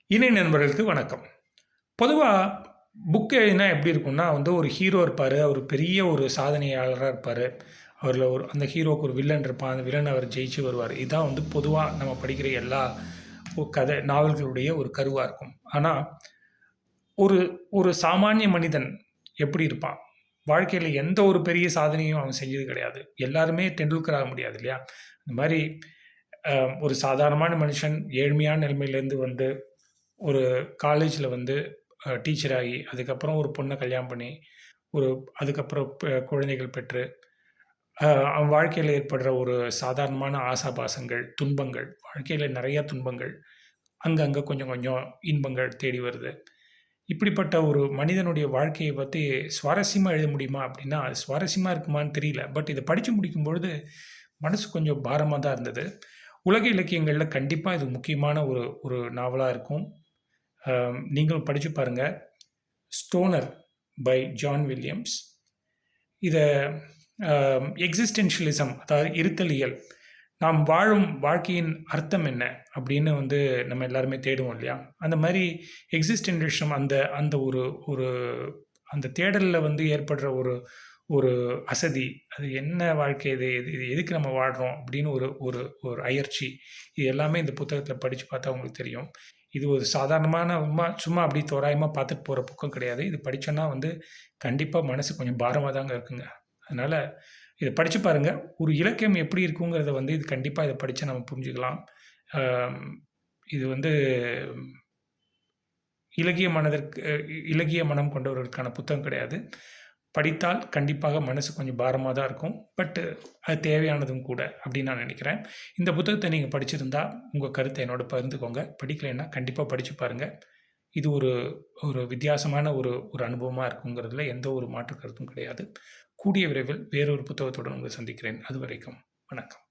இணை நண்பர்களுக்கு வணக்கம். பொதுவா புக் எழுதினா எப்படி இருக்கும்னா, ஒரு ஹீரோ இருப்பாரு. அவரு பெரிய ஒரு சாதனையாளரா இருப்பாரு. அவர்ல அந்த ஹீரோவுக்கு ஒரு வில்லன் இருப்பான். அந்த வில்லன அவர் ஜெயிச்சு வருவாரு. இதான் பொதுவா நம்ம படிக்கிற எல்லா கதை நாவல்களுடைய ஒரு கருவா இருக்கும். ஆனா, ஒரு ஒரு சாமானிய மனிதன் எப்படி இருப்பான்? வாழ்க்கையில எந்த ஒரு பெரிய சாதனையும் அவன் செஞ்சது கிடையாது. எல்லாருமே டெண்டுல்கர் ஆக முடியாது இல்லையா? இந்த மாரி அ ஒரு சாதாரணமான மனுஷன் ஏழ்மையான நிலைமையிலேருந்து வந்து ஒரு காலேஜ்ல டீச்சர் ஆகி, அதுக்கப்புறம் ஒரு பொண்ண கல்யாணம் பண்ணி, ஒரு அதுக்கப்புறம் குழந்தைகள் பெற்று, அவன் வாழ்க்கையில ஏற்படுற ஒரு சாதாரணமான ஆசாபாசங்கள், துன்பங்கள், வாழ்க்கையில நெறைய துன்பங்கள், அங்கங்க கொஞ்சம் கொஞ்சம் இன்பங்கள் தேடி வருது. இப்படிப்பட்ட ஒரு மனிதனுடைய வாழ்க்கைய பத்தி சுவாரஸ்யமா எழுத முடியுமா? அப்படின்னா, அது சுவாரஸ்யமா இருக்குமான்னு தெரியல. பட் இத படிச்சு முடிக்கும்பொழுது, மனசு கொஞ்சம் பாரமா தான் இருந்தது. உலக இலக்கியங்கள்ல கண்டிப்பா இது முக்கியமான ஒரு ஒரு நாவலா இருக்கும். நீங்களும் படிச்சு பாருங்க. Stoner by John Williams. இத அ எக்ஸிஸ்டென்ஷியலிசம் அதாவது இருத்தலியல். நாம் வாழும் வாழ்க்கையின் அர்த்தம் என்ன? அப்படின்னு நம்ம எல்லாருமே தேடுவோம் இல்லையா? அந்த மாரி எக்ஸிஸ்டென்ஷியலிசம் அந்த அந்த ஒரு ஒரு அந்த தேடல்ல ஏற்படுற ஒரு ஒரு அசதி. அது என்ன வாழ்க்கை இது? இது எதுக்கு நம்ம வாழ்றோம்? அப்படின்னு ஒரு ஒரு ஒரு அயர்ச்சி. இது எல்லாமே இந்த புத்தகத்தில படிச்சு பார்த்தா உங்களுக்கு தெரியும். இது ஒரு சாதாரணமான சும்மா அப்படி தோராயமா பார்த்துட்டு போற புக்கம் கிடையாது. இது படிச்சோன்னா கண்டிப்பா மனசு கொஞ்சம் பாரமா தாங்க இருக்குங்க. அதனால இத படிச்சு பாருங்க. ஒரு இலக்கியம் எப்படி இருக்குங்கிறத இது கண்டிப்பா இத படிச்சா நம்ம புரிஞ்சுக்கலாம். அம் இது இளகிய மனதிற்கு இளகிய மனம் கொண்டவர்களுக்கான புத்தகம் கிடையாது. படித்தால் கண்டிப்பாக மனசு கொஞ்சம் பாரமா தான் இருக்கும். பட் அது தேவையானதும் கூட அப்படின்னு நான் நினைக்கிறேன். இந்த புத்தகத்த நீங்க படிச்சிருந்தா, உங்க கருத்த என்னோட பகிர்ந்துக்கோங்க. படிக்கலைன்னா கண்டிப்பா படிச்சு பாருங்க. இது ஒரு ஒரு வித்தியாசமான ஒரு ஒரு அனுபவமா இருக்குங்கிறதுல எந்த ஒரு மாற்று கருத்தும் கிடையாது. கூடிய விரைவில் வேறொரு புத்தகத்துடன் உங்களை சந்திக்கிறேன். அதுவரைக்கும் வணக்கம்.